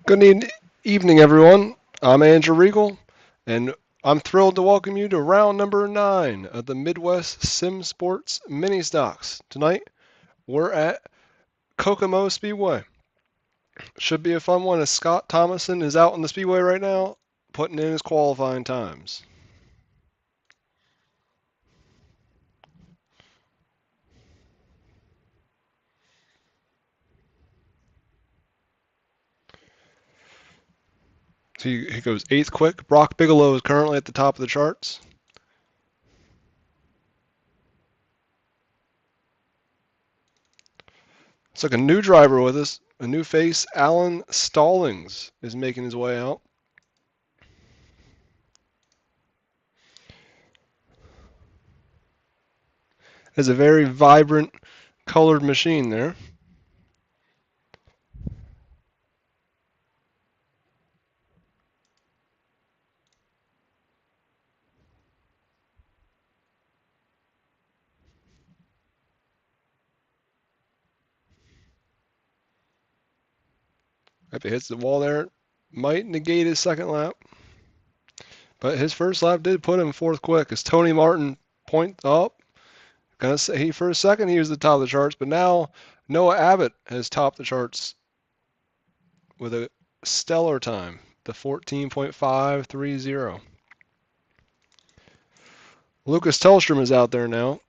Evening, everyone. I'm Andrew Reigel, and I'm thrilled to welcome you to round number 9 of the Midwest Sim Sports Mini Stocks. Tonight, we're at Kokomo Speedway. Should be a fun one as Scott Thomason is out on the speedway right now, putting in his qualifying times. So he goes 8th quick. Brock Bigelow is currently at the top of the charts. It's like a new driver with us. A new face, Alan Stallings, is making his way out. It's a very vibrant colored machine there. If it hits the wall there, might negate his second lap. But his first lap did put him 4th quick as Tony Martin point up. Gonna say for a second he was the top of the charts, but now Noah Abbott has topped the charts with a stellar time, the 14.530. Lucas Tellstrom is out there now.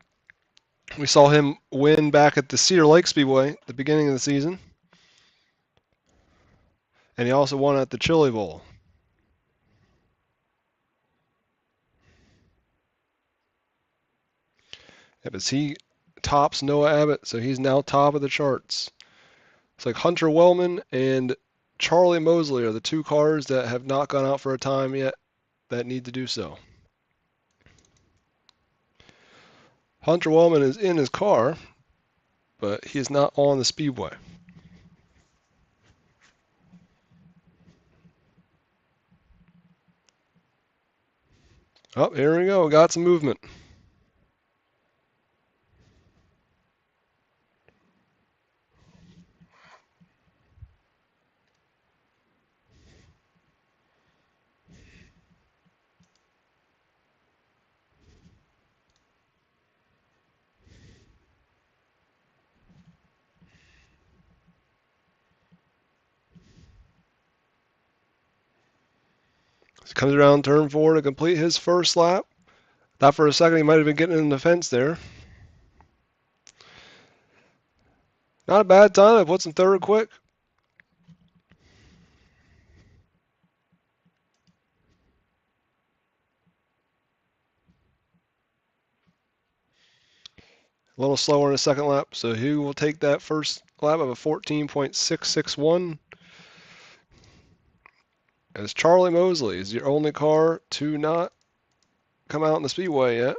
We saw him win back at the Cedar Lake Speedway at the beginning of the season. And he also won at the Chili Bowl. Yeah, but he tops Noah Abbott, so he's now top of the charts. It's like Hunter Wellman and Charlie Mosley are the two cars that have not gone out for a time yet that need to do so. Hunter Wellman is in his car, but he is not on the speedway. Oh, here we go. Got some movement. He comes around turn 4 to complete his first lap. Thought for a second he might have been getting in the fence there. Not a bad time. I put some 3rd quick. A little slower in the second lap, so he will take that first lap of a 14.661. As Charlie Mosley is your only car to not come out in the speedway yet.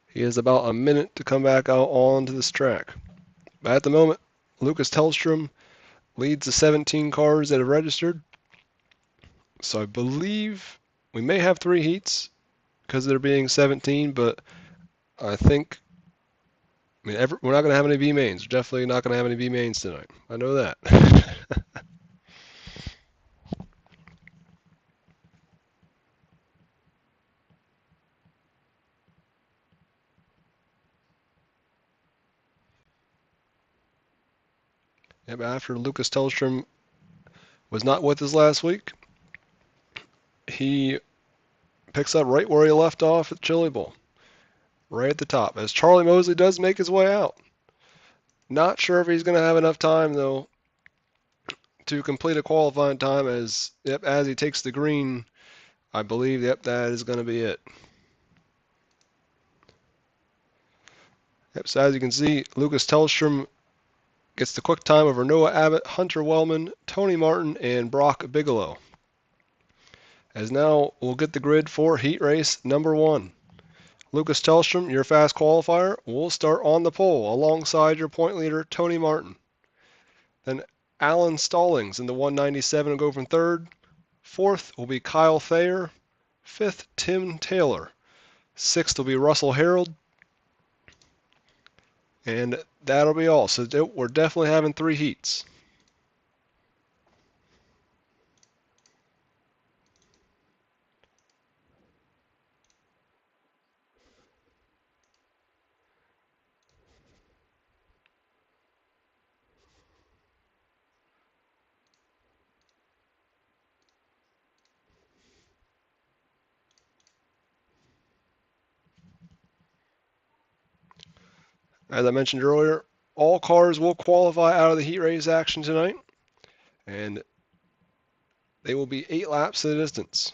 He has about a minute to come back out onto this track. But at the moment, Lucas Tellstrom leads the 17 cars that have registered. So I believe we may have 3 heats because there being 17, but I think we're not going to have any B mains. We're definitely not going to have any B mains tonight. I know that. Yep, after Lucas Tellstrom was not with us last week, he picks up right where he left off at Chili Bowl, right at the top, as Charlie Mosley does make his way out. Not sure if he's going to have enough time, though, to complete a qualifying time as he takes the green. I believe, that is going to be it. So as you can see, Lucas Tellstrom gets the quick time over Noah Abbott, Hunter Wellman, Tony Martin, and Brock Bigelow. As now we'll get the grid for heat race number 1. Lucas Tellstrom, your fast qualifier, will start on the pole alongside your point leader, Tony Martin. Then Alan Stallings in the 197 will go from 3rd. 4th will be Kyle Thayer. 5th, Tim Taylor. 6th will be Russell Harold. And that'll be all. So we're definitely having 3 heats. As I mentioned earlier, all cars will qualify out of the heat race action tonight, and they will be 8 laps to the distance.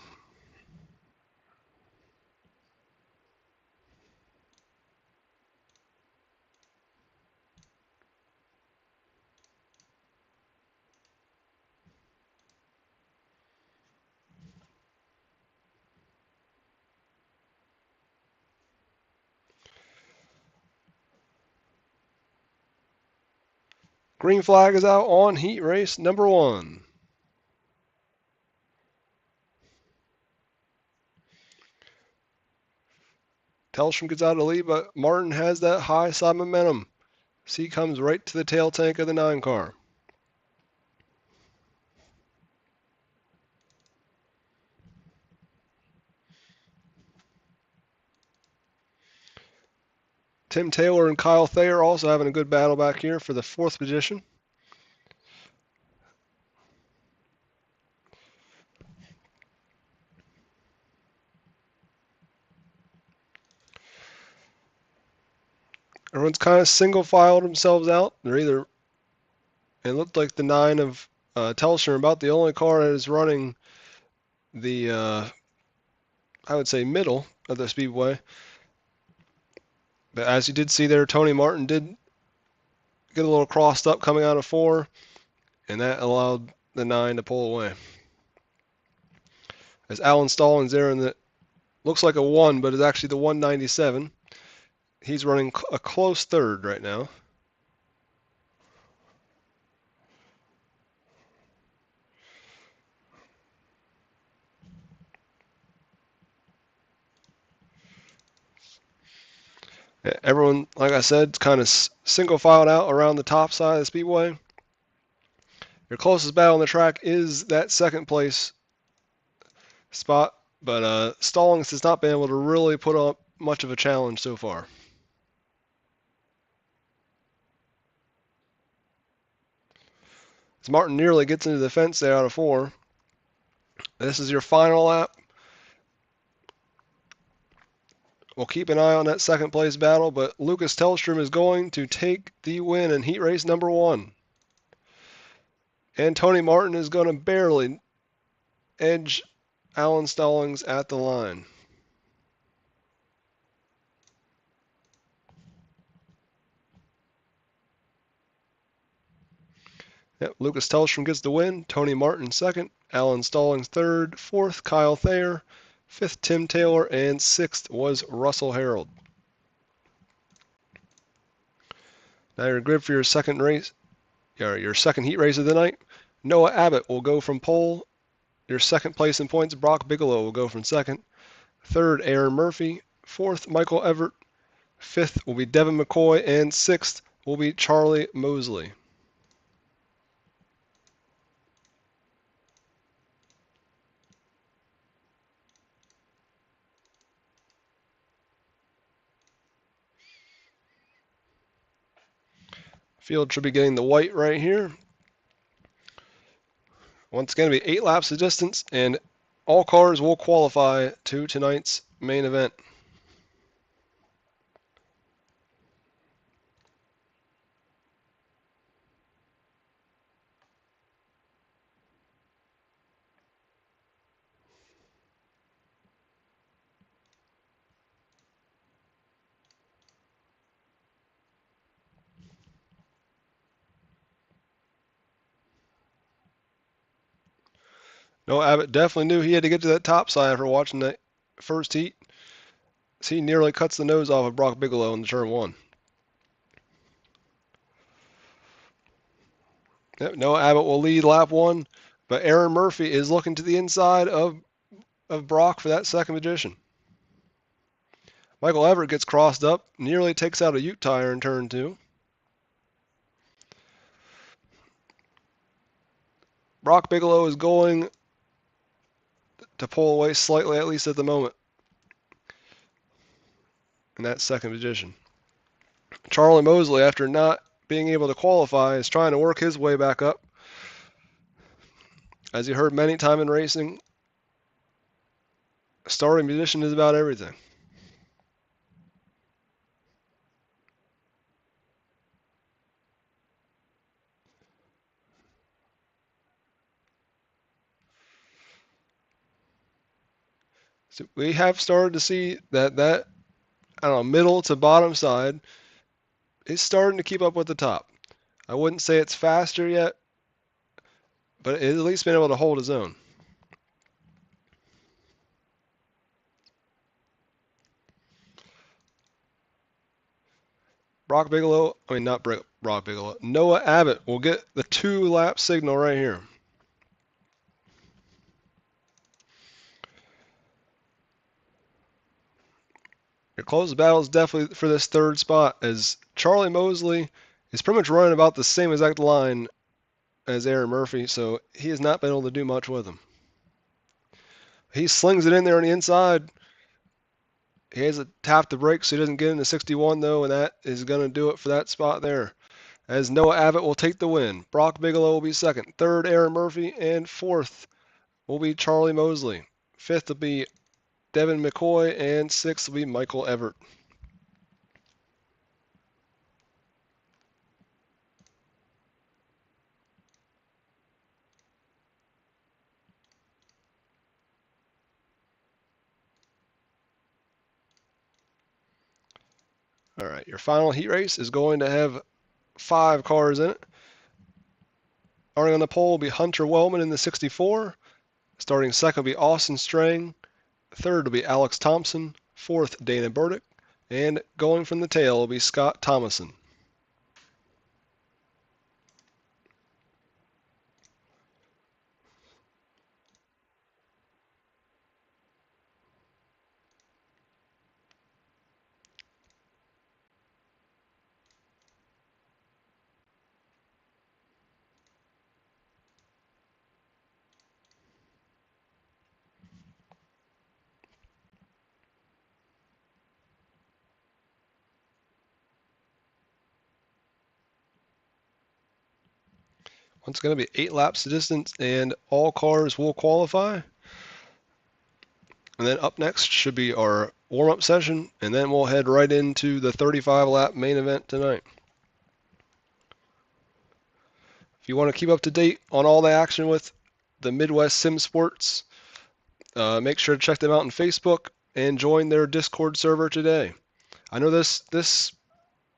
Green flag is out on heat race number 1. Tellstrom gets out of the lead, but Martin has that high side momentum. He comes right to the tail tank of the 9 car. Tim Taylor and Kyle Thayer also having a good battle back here for the 4th position. Everyone's kind of single-filed themselves out. They're either, it looked like the 9 of Tellstrom, about the only car that is running the, I would say, middle of the speedway. But as you did see there, Tony Martin did get a little crossed up coming out of 4, and that allowed the 9 to pull away. As Alan Stallings there in the, looks like a 1, but it's actually the 197. He's running a close 3rd right now. Everyone, like I said, kind of single filed out around the top side of the speedway. Your closest battle on the track is that 2nd place spot, but Stallings has not been able to really put up much of a challenge so far. As Martin nearly gets into the fence there out of 4. This is your final lap. We'll keep an eye on that 2nd place battle, but Lucas Tellstrom is going to take the win in heat race number 1. And Tony Martin is going to barely edge Alan Stallings at the line. Yep, Lucas Tellstrom gets the win. Tony Martin 2nd. Alan Stallings 3rd. 4th, Kyle Thayer. 5th, Tim Taylor. And 6th was Russell Harold. Now your grid for your 2nd race, your 2nd heat race of the night. Noah Abbott will go from pole. Your 2nd place in points, Brock Bigelow will go from 2nd. 3rd, Aaron Murphy. 4th, Michael Everett. 5th will be Devin McCoy. And 6th will be Charlie Mosley. Field should be getting the white right here. Once again, it'll be 8 laps of distance, and all cars will qualify to tonight's main event. Noah Abbott definitely knew he had to get to that top side after watching that first heat. He nearly cuts the nose off of Brock Bigelow in the turn 1. Yep, Noah Abbott will lead lap 1, but Aaron Murphy is looking to the inside of Brock for that 2nd position. Michael Everett gets crossed up, nearly takes out a Ute tire in turn 2. Brock Bigelow is going to pull away slightly, at least at the moment, in that second position. Charlie Mosley, after not being able to qualify, is trying to work his way back up. As you heard many times in racing, starting position is about everything. So we have started to see that I don't know, middle to bottom side is starting to keep up with the top. I wouldn't say it's faster yet, but it's at least been able to hold its own. Brock Bigelow, I mean not Brock Bigelow, Noah Abbott will get the 2-lap signal right here. Your closest battle is definitely for this third spot, as Charlie Mosley is pretty much running about the same exact line as Aaron Murphy, so he has not been able to do much with him. He slings it in there on the inside. He has to tap the brakes so he doesn't get into 61 though, and that is going to do it for that spot there. As Noah Abbott will take the win. Brock Bigelow will be second. Third, Aaron Murphy, and fourth will be Charlie Mosley. Fifth will be Devin McCoy, and sixth will be Michael Everett. All right, your final heat race is going to have 5 cars in it. Starting on the pole will be Hunter Wellman in the 64. Starting second will be Austin Strang. Third will be Alex Thompson. Fourth, Dana Burdick. And going from the tail will be Scott Thomason. It's going to be 8 laps to distance, and all cars will qualify. And then up next should be our warm-up session, and then we'll head right into the 35-lap main event tonight. If you want to keep up to date on all the action with the Midwest Sim Sports, make sure to check them out on Facebook and join their Discord server today. I know this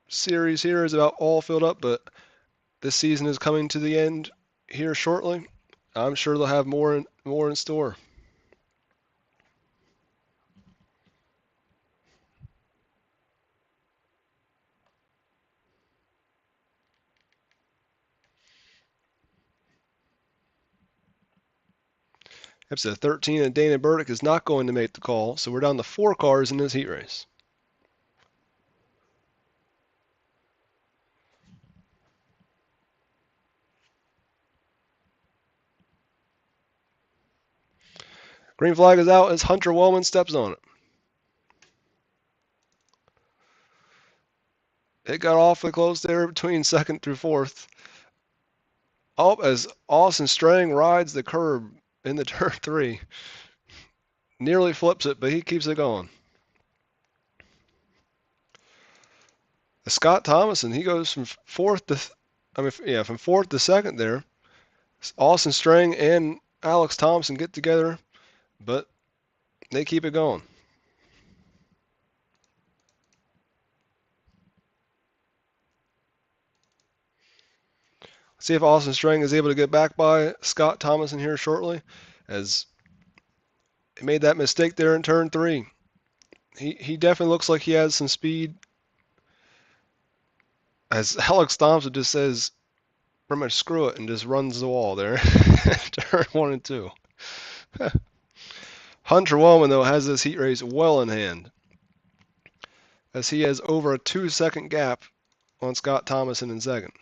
series here is about all filled up, but this season is coming to the end here shortly. I'm sure they'll have more in store. Episode 13, and Dana Burdick is not going to make the call, so we're down to 4 cars in this heat race. Green flag is out as Hunter Wellman steps on it. It got awfully close there between second through fourth. Oh, as Austin Strang rides the curb in the turn 3. Nearly flips it, but he keeps it going. Scott Thomason, he goes from fourth to second there. Austin Strang and Alex Thompson get together, but they keep it going. See if Austin Strang is able to get back by Scott Thomason here shortly, as he made that mistake there in turn 3. He definitely looks like he has some speed, as Alex Thompson just says pretty much screw it and just runs the wall there. Turn 1 and 2. Hunter Wellman, though, has this heat race well in hand. as he has over a 2-second gap on Scott Thomason in second.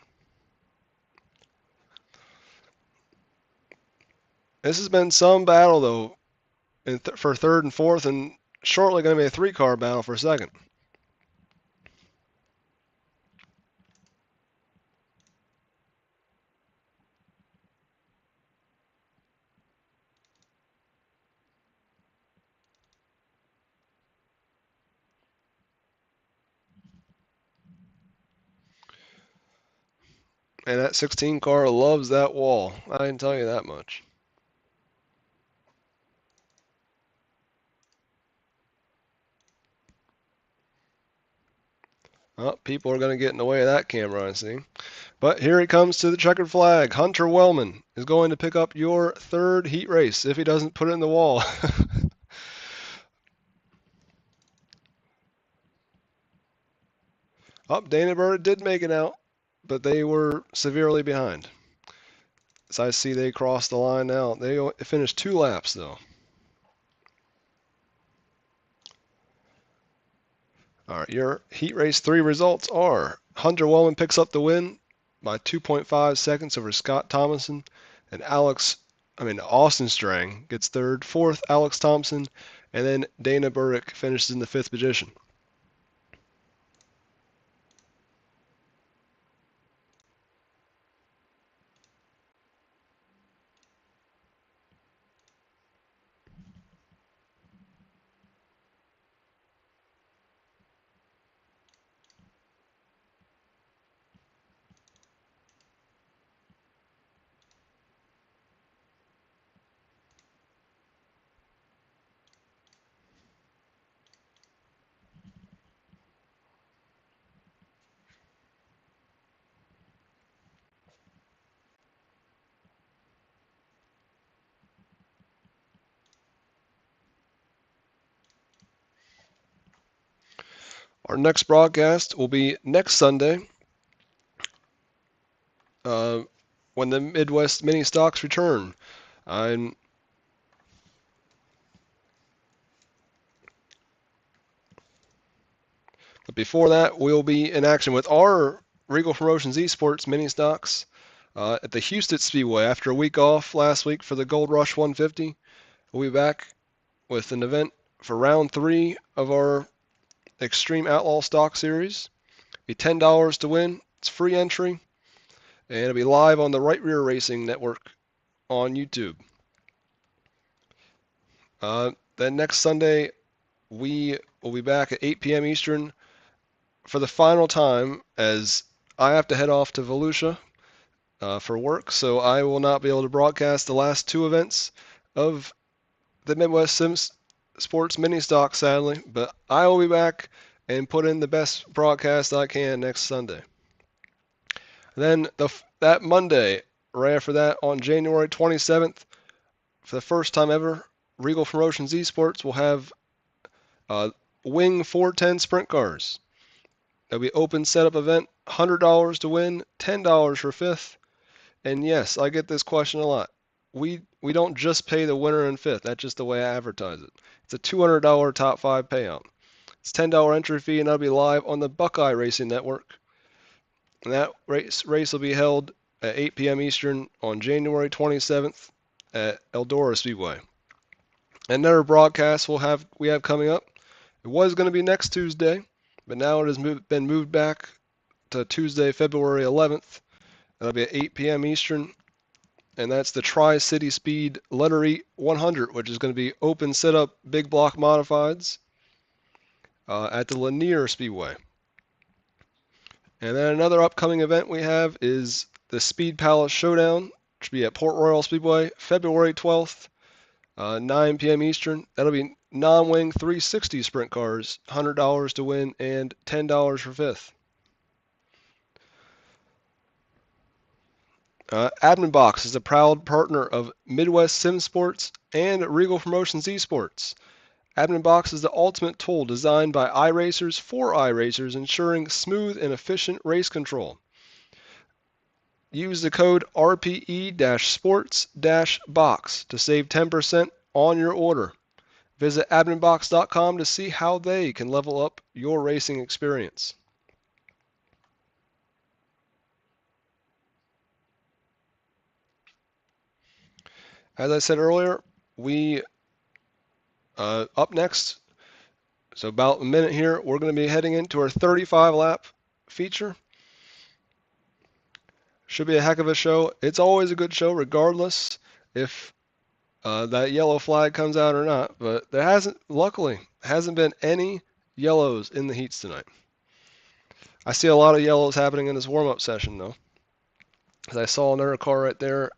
This has been some battle, though, for third and fourth, and shortly going to be a 3-car battle for second. And that 16 car loves that wall. I can tell you that much. Well, people are going to get in the way of that camera, I see. But here he comes to the checkered flag. Hunter Wellman is going to pick up your third heat race if he doesn't put it in the wall. Dana Bird did make it out, but they were severely behind. As I see they crossed the line now. They finished 2 laps, though. All right, your heat race 3 results are Hunter Wellman picks up the win by 2.5 seconds over Scott Thomason, and Austin Strang gets third, fourth Alex Thompson, and then Dana Burdick finishes in the 5th position. Our next broadcast will be next Sunday when the Midwest Mini Stocks return. But before that, we'll be in action with our Reigel Promotions Esports Mini Stocks at the Houston Speedway after a week off last week for the Gold Rush 150. We'll be back with an event for round 3 of our Extreme Outlaw Stock Series. It'll be $10 to win. It's free entry, and it'll be live on the Right Rear Racing Network on YouTube. Then next Sunday, we will be back at 8 p.m. Eastern for the final time, as I have to head off to Volusia for work, so I will not be able to broadcast the last 2 events of the Midwest Sims Sports Mini Stock, sadly, but I will be back and put in the best broadcast I can next Sunday. Then that Monday, right after that, on January 27th, for the first time ever, Reigel Promotions Esports will have Wing 410 sprint cars. There'll be open setup event, $100 to win, $10 for 5th. And yes, I get this question a lot. We don't just pay the winner and 5th. That's just the way I advertise it. It's a $200 top 5 payout. It's $10 entry fee, and that'll be live on the Buckeye Racing Network. And that race will be held at 8 p.m. Eastern on January 27th at Eldora Speedway. Another broadcast we have coming up. It was going to be next Tuesday, but now it has been moved back to Tuesday, February 11th. That'll be at 8 p.m. Eastern, and that's the Tri-City Speed Letter E 100, which is going to be open setup big block modifieds at the Lanier Speedway. And then another upcoming event we have is the Speed Palace Showdown, which will be at Port Royal Speedway, February 12th, 9 p.m. Eastern. That'll be non-wing 360 sprint cars, $100 to win and $10 for 5th. Admin Box is a proud partner of Midwest Sim Sports and Reigel Promotions Esports. Admin Box is the ultimate tool designed by iRacers for iRacers, ensuring smooth and efficient race control. Use the code RPE-sports-box to save 10% on your order. Visit adminbox.com to see how they can level up your racing experience. As I said earlier, we up next, so about a minute here, we're going to be heading into our 35 lap feature. Should be a heck of a show. It's always a good show regardless if that yellow flag comes out or not, but there luckily hasn't been any yellows in the heats tonight. I see a lot of yellows happening in this warm-up session though, as I saw another car right there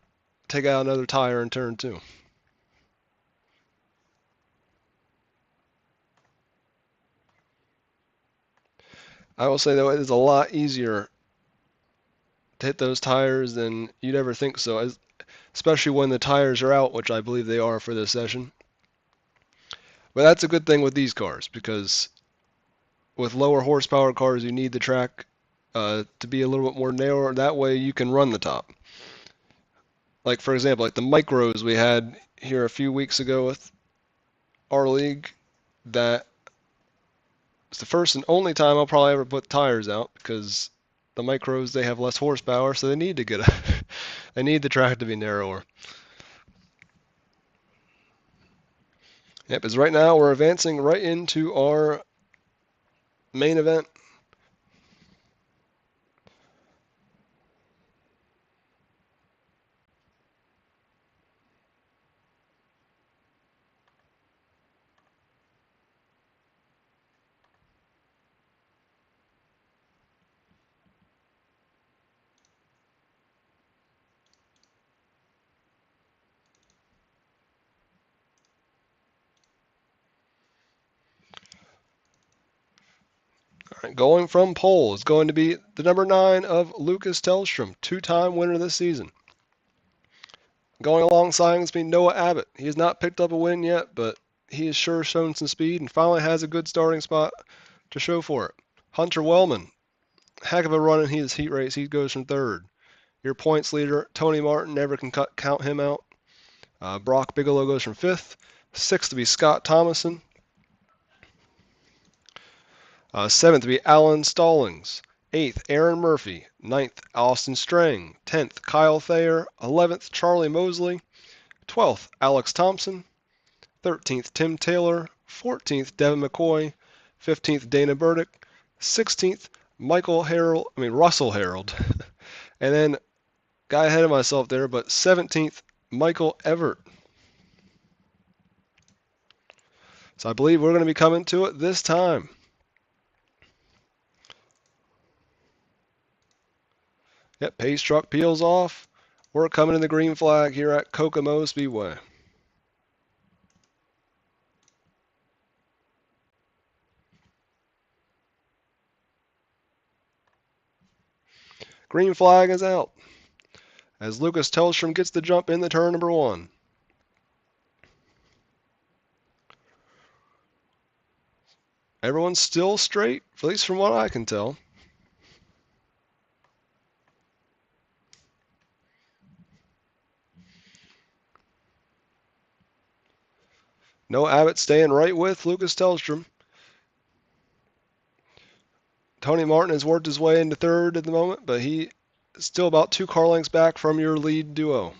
take out another tire in turn 2. I will say though, it is a lot easier to hit those tires than you'd ever think so, especially when the tires are out, which I believe they are for this session. But that's a good thing with these cars, because with lower horsepower cars, you need the track to be a little bit more narrow. That way you can run the top. Like, for example, like the micros we had here a few weeks ago with our league, that it's the first and only time I'll probably ever put tires out, because the micros, they have less horsepower, so they need to get they need the track to be narrower. Yep, because right now we're advancing right into our main event. All right, going from pole is going to be the number 9 of Lucas Tellstrom, 2-time winner this season. Going alongside him is Noah Abbott. He has not picked up a win yet, but he has sure shown some speed and finally has a good starting spot to show for it. Hunter Wellman, heck of a run in his heat race. He goes from 3rd. Your points leader, Tony Martin, never can count him out. Brock Bigelow goes from 5th. 6th to be Scott Thomason. 7th to be Alan Stallings. 8th, Aaron Murphy. 9th, Austin Strang. 10th, Kyle Thayer. 11th, Charlie Mosley. 12th, Alex Thompson. 13th, Tim Taylor. 14th, Devin McCoy. 15th, Dana Burdick. 16th, Russell Harold. And then, got ahead of myself there, but 17th, Michael Everett. So I believe we're going to be coming to it this time. Yep, pace truck peels off. We're coming to the green flag here at Kokomo Speedway. Green flag is out as Lucas Tellstrom gets the jump in the turn number 1. Everyone's still straight, at least from what I can tell. Noah Abbott staying right with Lucas Tellstrom. Tony Martin has worked his way into 3rd at the moment, but he is still about 2 car lengths back from your lead duo.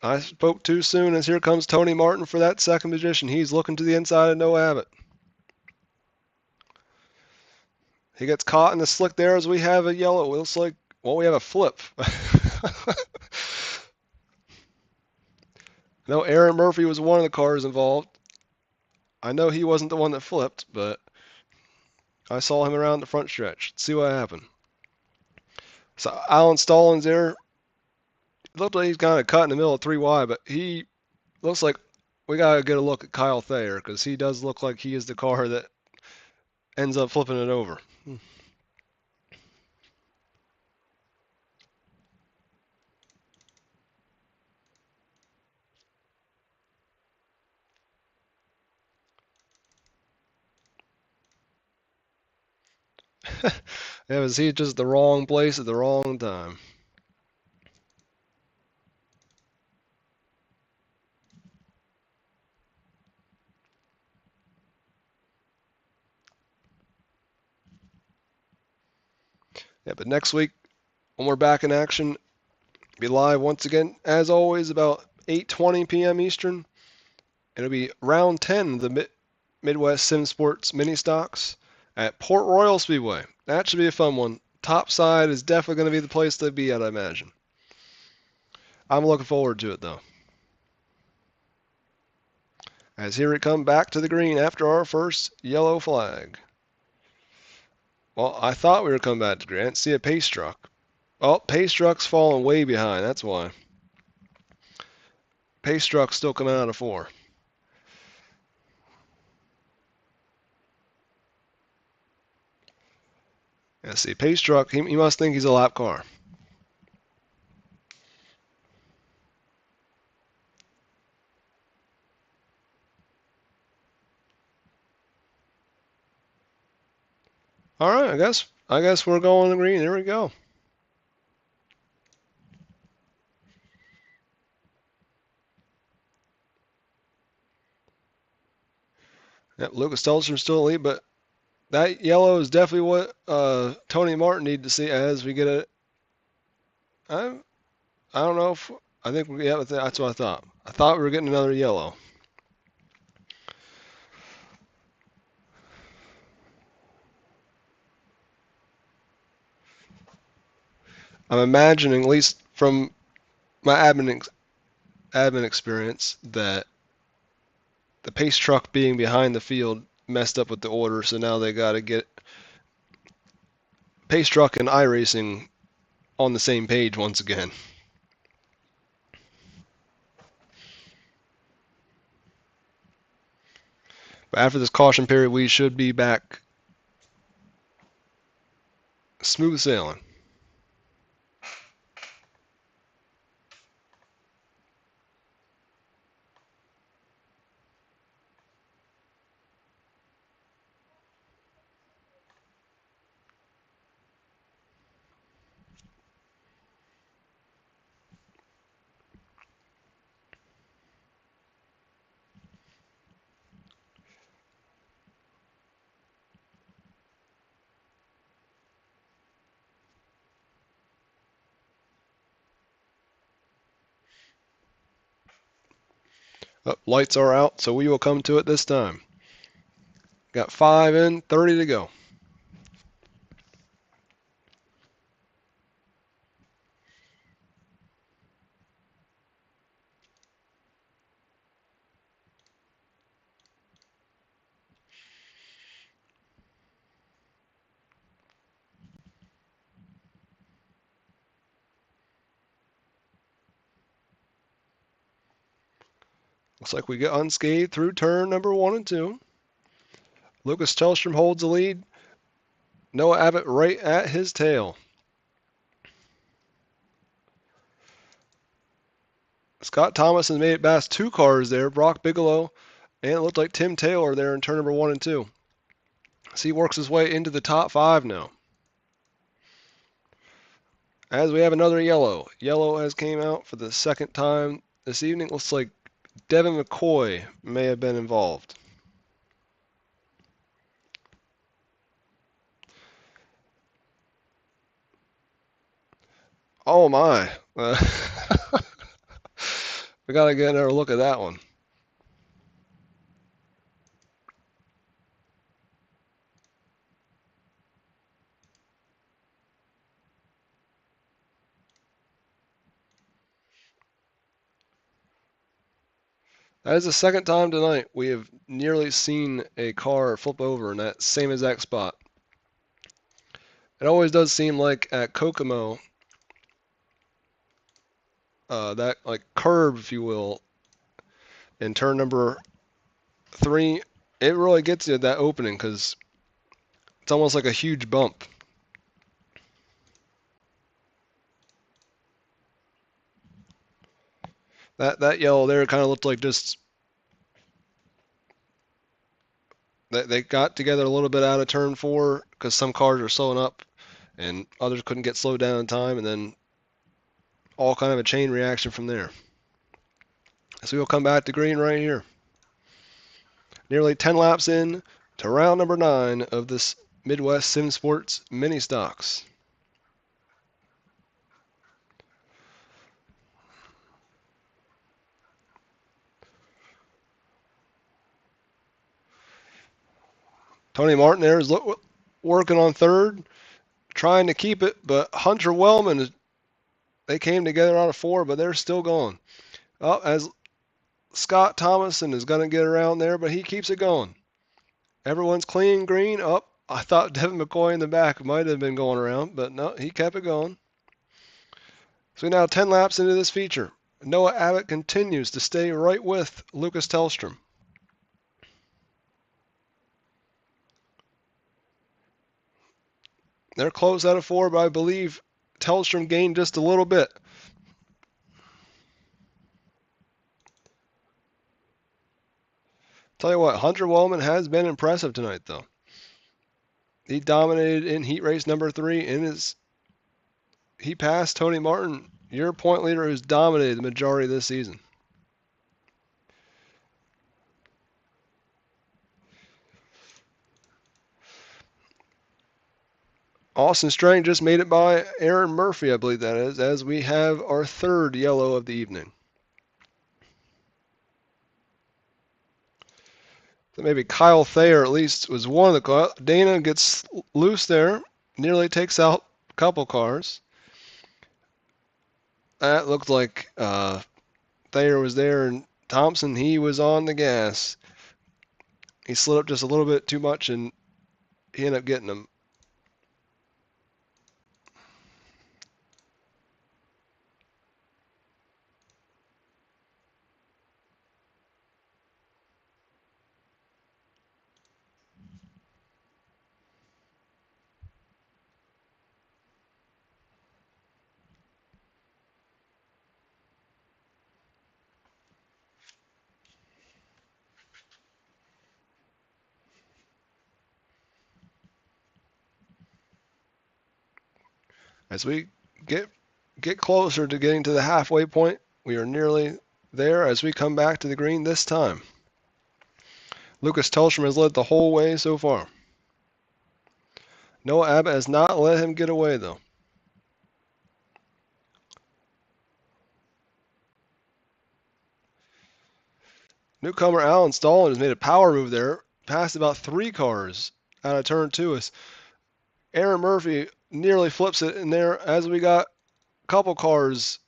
I spoke too soon, as here comes Tony Martin for that 2nd position. He's looking to the inside of Noah Abbott. He gets caught in the slick there as we have a yellow. It looks like, well, we have a flip. No, Aaron Murphy was one of the cars involved. I know he wasn't the one that flipped, but I saw him around the front stretch. Let's see what happened. So Alan Stallings there, looked like he's kind of cut in the middle of 3 wide, but he looks like we got to get a look at Kyle Thayer, because he does look like he is the car that ends up flipping it over. Yeah, was he just the wrong place at the wrong time? Yeah, but next week, when we're back in action, be live once again, as always, about 8:20 p.m. Eastern. It'll be round 10 of the Midwest Sim Sports Mini Stocks at Port Royal Speedway. That should be a fun one. Top side is definitely going to be the place to be at, I imagine. I'm looking forward to it, though. As here we come back to the green after our first yellow flag. Well, I thought we were coming back to green. I didn't see a pace truck. Oh, pace truck's falling way behind. That's why. Pace truck's still coming out of 4. Yeah, see, pace truck, he must think he's a lap car. All right, I guess we're going to green. Here we go. Yep, Lucas Telstrom's still lead, but that yellow is definitely what Tony Martin needed to see as we get it. I don't know if I think yeah, that's what I thought. I thought we were getting another yellow. I'm imagining, at least from my admin experience, that the pace truck being behind the field messed up with the order, so now they got to get pace truck and iRacing on the same page once again. But after this caution period, we should be back smooth sailing. Oh, lights are out, so we will come to it this time. Got 5 in, 30 to go. Looks like we get unscathed through turn number 1 and 2. Lucas Telstrom holds the lead. Noah Abbott right at his tail. Scott Thomas has made it past 2 cars there. Brock Bigelow, and it looked like Tim Taylor there in turn number 1 and 2. So he works his way into the top 5 now. As we have another yellow. Yellow has came out for the second time this evening. Looks like Devin McCoy may have been involved. Oh my. We got to get another look at that one. That is the second time tonight we have nearly seen a car flip over in that same exact spot. It always does seem like at Kokomo, that like curb, if you will, in turn number 3, it really gets you at that opening because it's almost like a huge bump. That yellow there kind of looked like just they got together a little bit out of turn 4 because some cars are slowing up, and others couldn't get slowed down in time, and then all kind of a chain reaction from there. So we'll come back to green right here. Nearly 10 laps in to round number 9 of this Midwest Sim Sports Mini Stocks. Tony Martin there is working on third, trying to keep it, but Hunter Wellman, they came together on a 4, but they're still going. Oh, as Scott Thomason is going to get around there, but he keeps it going. Everyone's clean green. Up. I thought Devin McCoy in the back might have been going around, but no, he kept it going. So now 10 laps into this feature. Noah Abbott continues to stay right with Lucas Tellstrom. They're close out of 4, but I believe Tellstrom gained just a little bit. Tell you what, Hunter Wellman has been impressive tonight, though. He dominated in heat race number 3. He passed Tony Martin, your point leader who's dominated the majority of this season. Austin Strang just made it by Aaron Murphy, I believe that is, as we have our third yellow of the evening. So maybe Kyle Thayer at least was one of the cars. Dana gets loose there, nearly takes out a couple cars. That looked like Thayer was there, and Thompson, he was on the gas. He slid up just a little bit too much, and he ended up getting him. As we get closer to getting to the halfway point, we are nearly there as we come back to the green this time. Lucas Tellstrom has led the whole way so far. Noah Abbott has not let him get away, though. Newcomer Alan Stallin has made a power move there, passed about 3 cars out of turn 2. As Aaron Murphy nearly flips it in there as we got a couple cars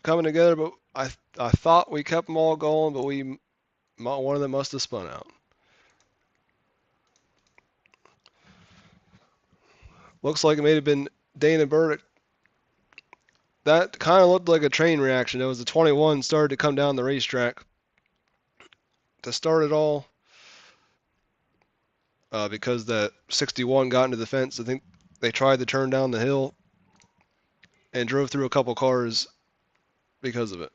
coming together, but I thought we kept them all going, but one of them must have spun out. Looks like it may have been Dana Burdick. That kind of looked like a train reaction. It was the 21 started to come down the racetrack to start it all because that 61 got into the fence. I think they tried to turn down the hill and drove through a couple cars because of it.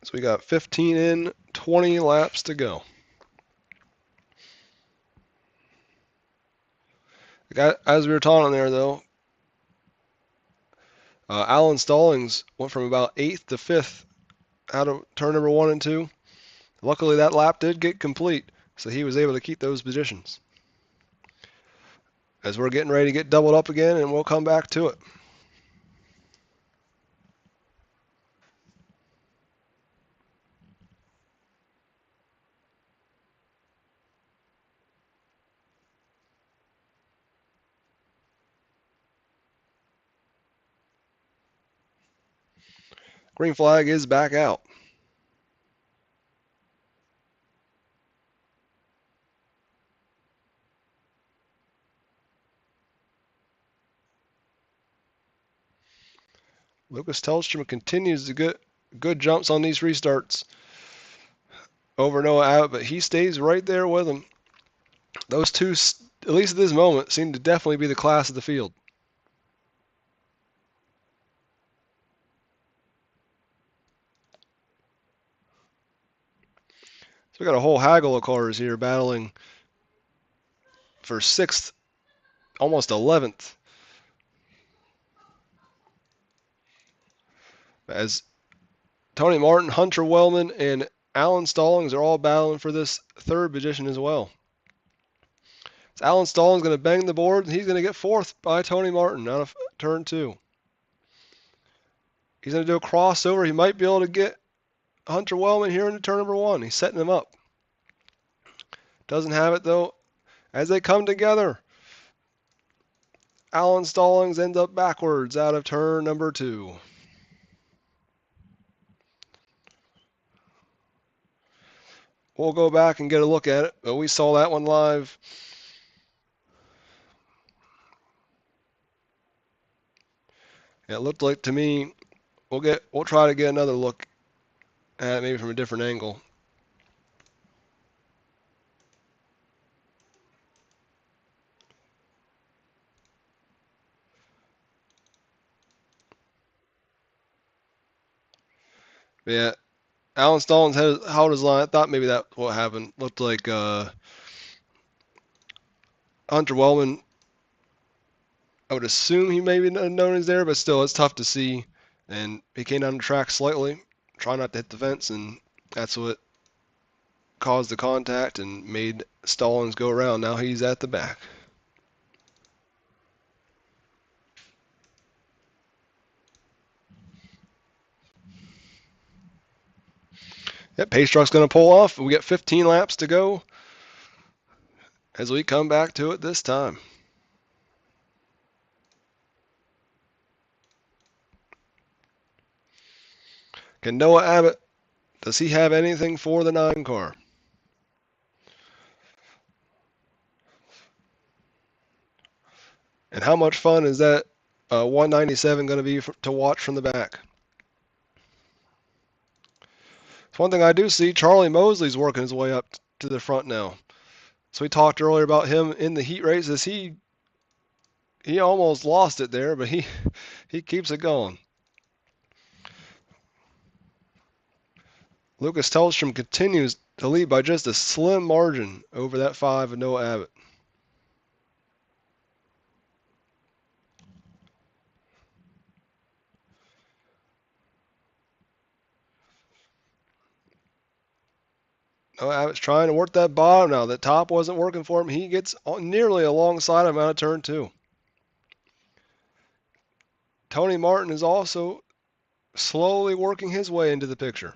So we got 15 in, 20 laps to go. As we were talking there, though, Alan Stallings went from about 8th to 5th out of turn number 1 and 2. Luckily, that lap did get complete, so he was able to keep those positions. As we're getting ready to get doubled up again, and we'll come back to it. Green flag is back out. Lucas Tellstrom continues to get good jumps on these restarts over Noah Abbott, but he stays right there with him. Those two, at least at this moment, seem to definitely be the class of the field. we got a whole haggle of cars here battling for 6th, almost 11th. As Tony Martin, Hunter Wellman, and Alan Stallings are all battling for this 3rd position as well. So Alan Stallings going to bang the board, and he's going to get 4th by Tony Martin out of turn 2. He's going to do a crossover. He might be able to get Hunter Wellman here into turn number 1. He's setting him up. Doesn't have it though. As they come together, Alan Stallings ends up backwards out of turn number 2. We'll go back and get a look at it, but we saw that one live. It looked like to me, we'll try to get another look at it maybe from a different angle. Yeah, Alan Stallings held his line. I thought maybe that's what happened. Looked like Hunter Wellman, I would assume he maybe known he's there, but still, it's tough to see. And he came down the track slightly, trying not to hit the fence, and that's what caused the contact and made Stallings go around. Now he's at the back. Yep, Pace Truck's going to pull off. We get 15 laps to go as we come back to it this time. Can Noah Abbott, does he have anything for the 9 car? And how much fun is that 197 going to be to watch from the back? One thing I do see, Charlie Mosley's working his way up to the front now. So we talked earlier about him in the heat races. He almost lost it there, but he keeps it going. Lucas Tellstrom continues to lead by just a slim margin over that 5 of Noah Abbott. Noah Abbott's trying to work that bottom now. That top wasn't working for him. He gets nearly alongside him out of turn 2. Tony Martin is also slowly working his way into the picture.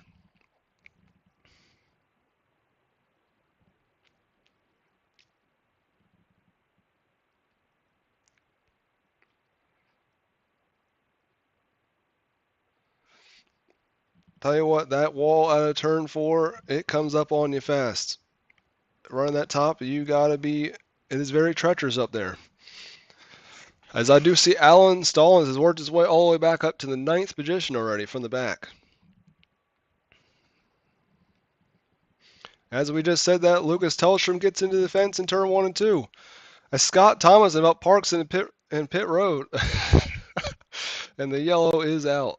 Tell you what, that wall out of turn 4, it comes up on you fast. Running that top, you gotta be, it is very treacherous up there. As I do see Alan Stallings has worked his way all the way back up to the 9th position already from the back. As we just said that, Lucas Tellstrom gets into the fence in turn 1 and 2. As Scott Thomas about parks in pit road. And the yellow is out.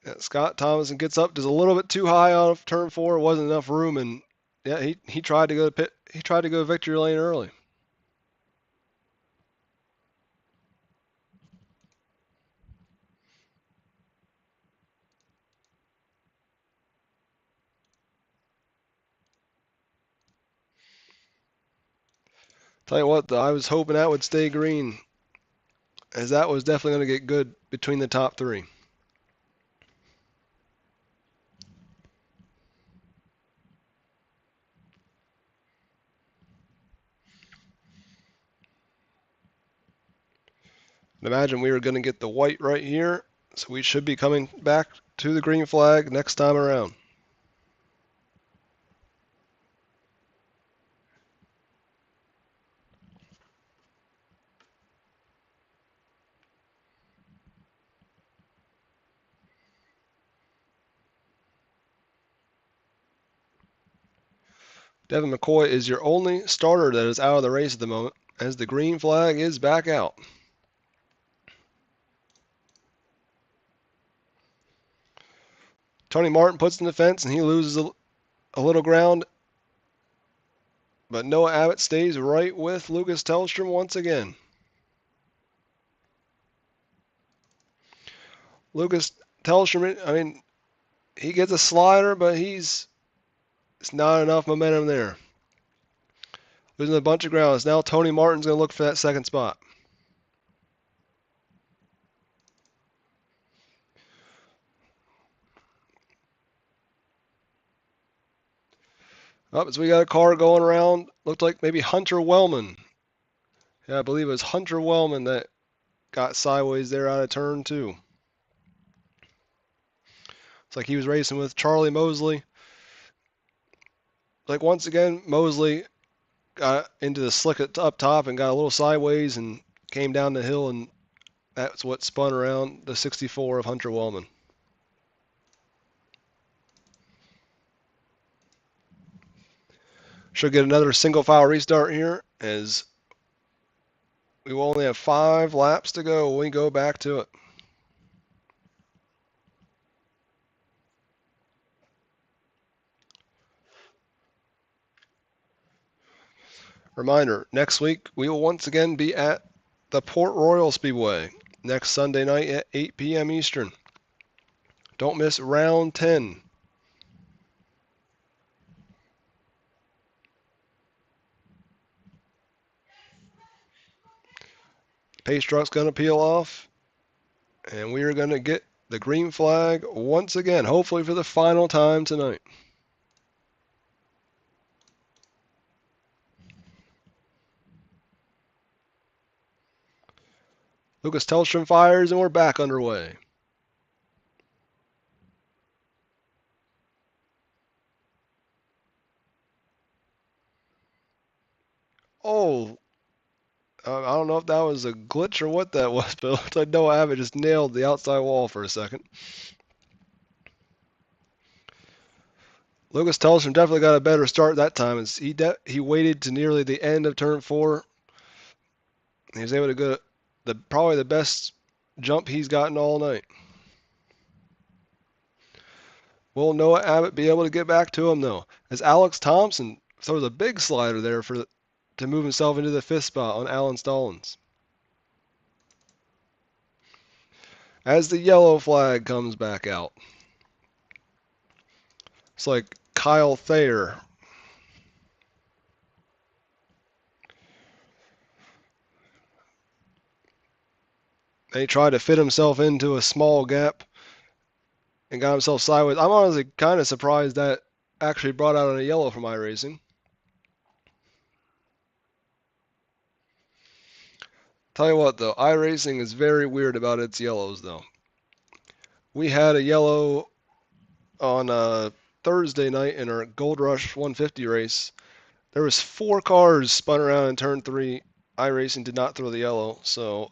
Yeah, Scott Thomason gets up just a little bit too high off turn 4. Wasn't enough room, and yeah, he tried to go to pit. He tried to go victory lane early. Tell you what, though, I was hoping that would stay green, as that was definitely going to get good between the top 3. Imagine we were going to get the white right here, so we should be coming back to the green flag next time around. Devin McCoy is your only starter that is out of the race at the moment, as the green flag is back out. Tony Martin puts in the fence, and he loses a little ground. But Noah Abbott stays right with Lucas Tellstrom once again. Lucas Tellstrom, I mean, he gets a slider, but it's not enough momentum there. Losing a bunch of ground. Now Tony Martin's going to look for that second spot. So we got a car going around. Looked like maybe Hunter Wellman. Yeah, I believe it was Hunter Wellman that got sideways there out of turn 2. It's like he was racing with Charlie Mosley. Like once again, Mosley got into the slick up top and got a little sideways and came down the hill, and that's what spun around the 64 of Hunter Wellman. Should get another single file restart here, as we will only have 5 laps to go when we go back to it. Reminder, next week we will once again be at the Port Royal Speedway next Sunday night at 8 p.m. Eastern. Don't miss round 10. Pace truck's going to peel off, and we are going to get the green flag once again, hopefully for the final time tonight. Lucas Tellstrom fires, and we're back underway. Oh, I don't know if that was a glitch or what that was, but it looks like Noah Abbott just nailed the outside wall for a second. Lucas Tellstrom definitely got a better start that time, as he waited to nearly the end of turn 4. He was able to go probably the best jump he's gotten all night. Will Noah Abbott be able to get back to him, though? As Alex Thompson throws a big slider there to move himself into the 5th spot on Alan Stallings. As the yellow flag comes back out. It's like Kyle Thayer. He tried to fit himself into a small gap and got himself sideways. I'm honestly kind of surprised that actually brought out a yellow from iRacing. Tell you what, though, iRacing is very weird about its yellows, though. We had a yellow on Thursday night in our Gold Rush 150 race. There was 4 cars spun around in turn 3. iRacing did not throw the yellow, so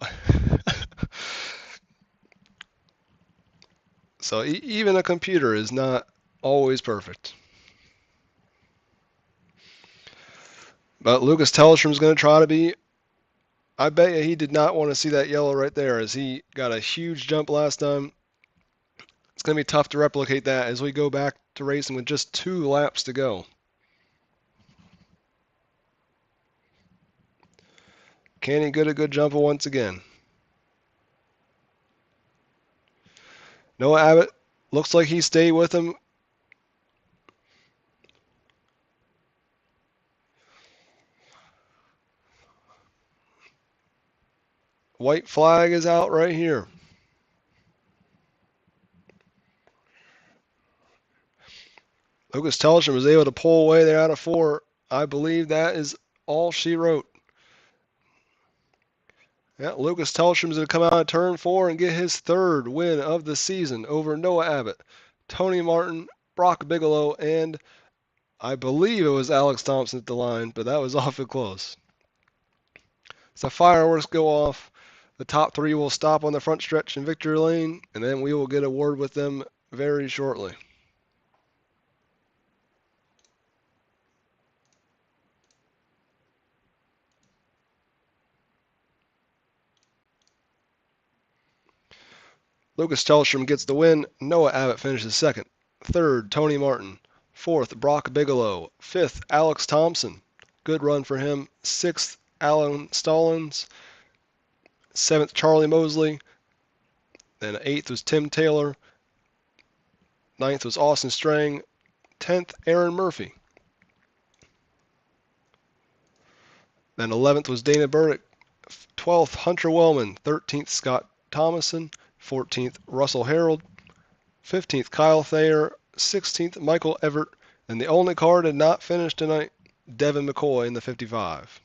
so even a computer is not always perfect. But Lucas Tellstrom's going to try to be. I bet you he did not want to see that yellow right there, as he got a huge jump last time. It's going to be tough to replicate that as we go back to racing with just 2 laps to go. Can he get a good jumper once again? Noah Abbott looks like he stayed with him. White flag is out right here. Lucas Tellstrom was able to pull away there out of 4. I believe that is all she wrote. Yeah, Lucas Tellstrom's going to come out of turn 4 and get his 3rd win of the season over Noah Abbott, Tony Martin, Brock Bigelow, and I believe it was Alex Thompson at the line, but that was awfully close. So fireworks go off. The top 3 will stop on the front stretch in victory lane, and then we will get a word with them very shortly. Lucas Tellstrom gets the win. Noah Abbott finishes 2nd. Third, Tony Martin. Fourth, Brock Bigelow. Fifth, Alex Thompson. Good run for him. Sixth, Alan Stallings. Seventh, Charlie Mosley. Then eighth was Tim Taylor. Ninth was Austin Strang. 10th, Aaron Murphy. Then 11th was Dana Burdick. 12th, Hunter Wellman. 13th, Scott Thomason. 14th, Russell Harold. 15th, Kyle Thayer. 16th, Michael Everett. And the only car did not finish tonight, Devin McCoy in the 55.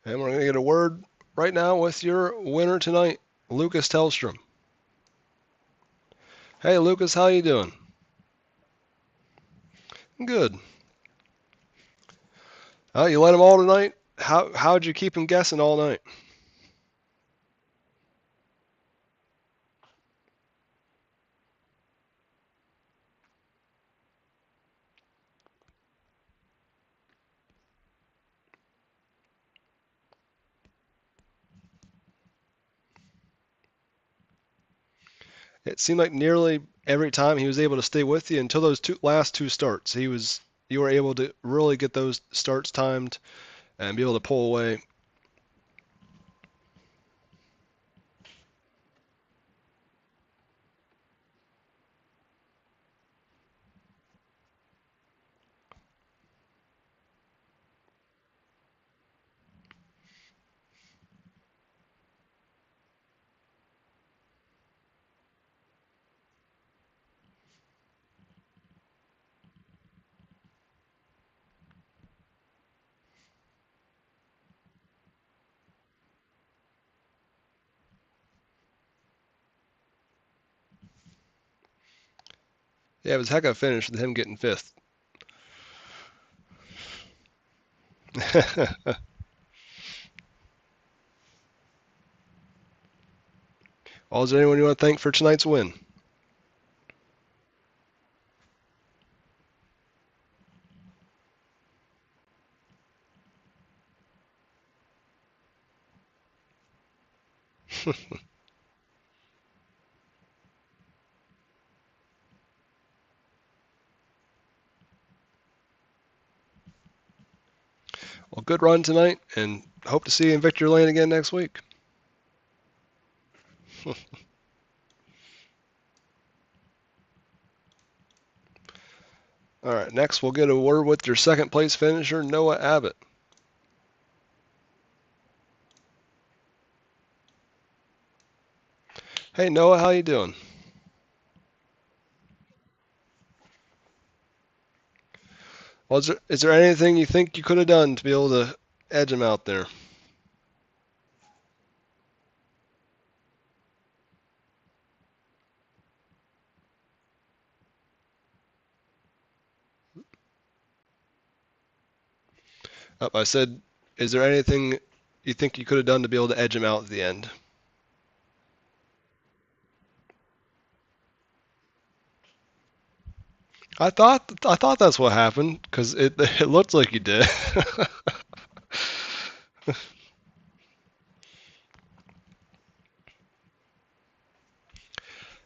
And we're going to get a word right now with your winner tonight, Lucas Tellstrom. Hey, Lucas, how you doing? Good. You let him all tonight? How'd you keep him guessing all night? It seemed like nearly every time he was able to stay with you until those last two starts. You were able to really get those starts timed and be able to pull away. Yeah, it was a heck of a finish with him getting fifth. Is there anyone you want to thank for tonight's win? Well, good run tonight, and hope to see you in Victory Lane again next week. All right, next we'll get a word with your second place finisher, Noah Abbott. Hey, Noah, how you doing? Well, is there anything you think you could have done to be able to edge him out there? I said, is there anything you think you could have done to be able to edge him out at the end? I thought that's what happened because it looked like you did.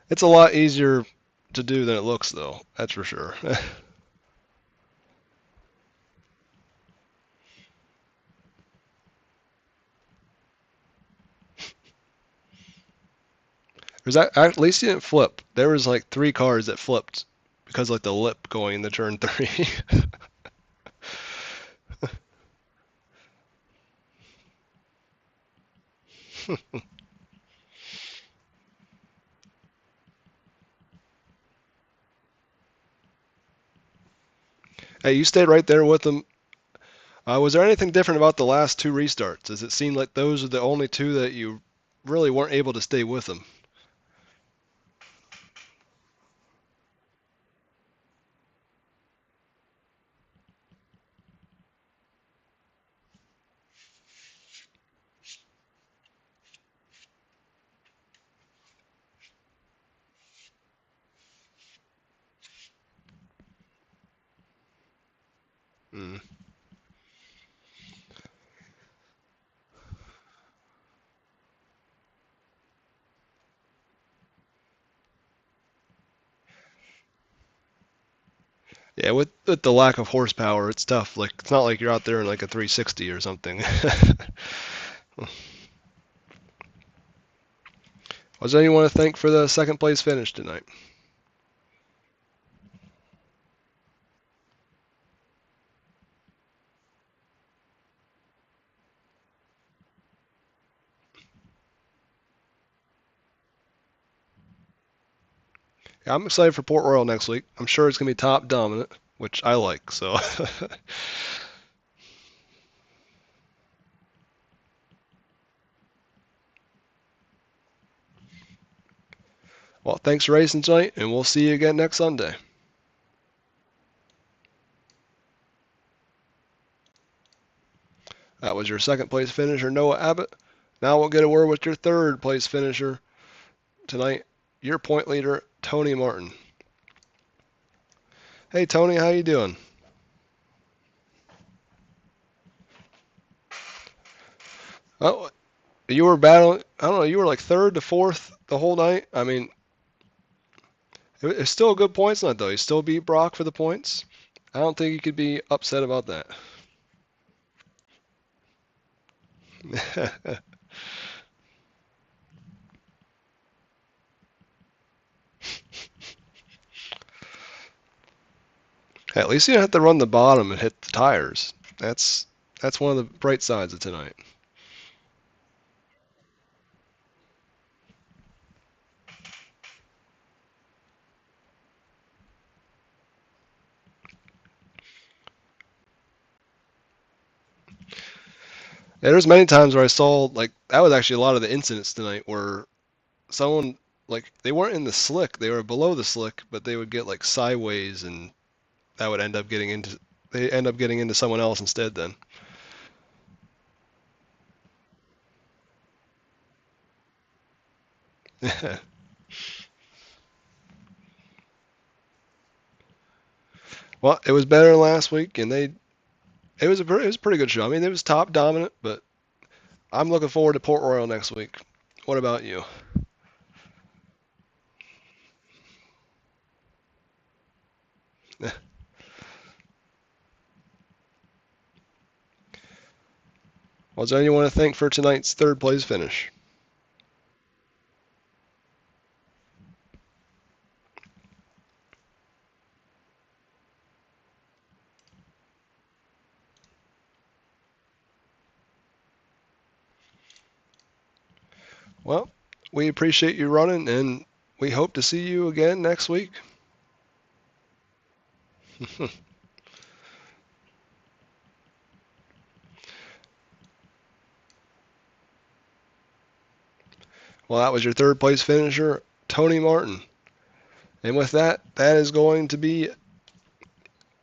It's a lot easier to do than it looks, though. That's for sure. At least he didn't flip. There was like 3 cars that flipped because like the lip going into turn 3. Hey, you stayed right there with them. Was there anything different about the last 2 restarts? Does it seem like those are the only 2 that you really weren't able to stay with them? Mm. Yeah, with the lack of horsepower, it's tough. Like it's not like you're out there in like a 360 or something. Was there anyone to thank for the second place finish tonight? Yeah, I'm excited for Port Royal next week. I'm sure it's gonna be top dominant, which I like. So, well, thanks for racing tonight, and we'll see you again next Sunday. That was your second place finisher, Noah Abbott. Now we'll get a word with your third place finisher tonight, your point leader, Tony Martin. Hey, Tony, how you doing? Oh, you were battling. I don't know. You were like third to fourth the whole night. I mean, it's still a good points night though. You still beat Brock for the points. I don't think you could be upset about that. At least you don't have to run the bottom and hit the tires. That's one of the bright sides of tonight. Yeah, there's many times where I saw like that was actually a lot of the incidents tonight where someone like they weren't in the slick, they were below the slick, but they would get like sideways and that would end up getting into they end up getting into someone else instead then. Well, it was better than last week, and it was a pretty good show. I mean, it was top dominant, but I'm looking forward to Port Royal next week. What about you? Was there anyone to thank for tonight's third place finish? Well, we appreciate you running, and we hope to see you again next week. Well, that was your third place finisher, Tony Martin. And with that, that is going to be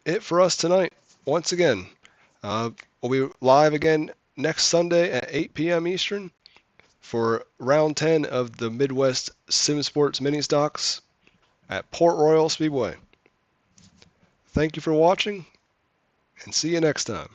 it for us tonight. Once again, we'll be live again next Sunday at 8 p.m. Eastern for round 10 of the Midwest Sim Sports Mini Stocks at Port Royal Speedway. Thank you for watching, and see you next time.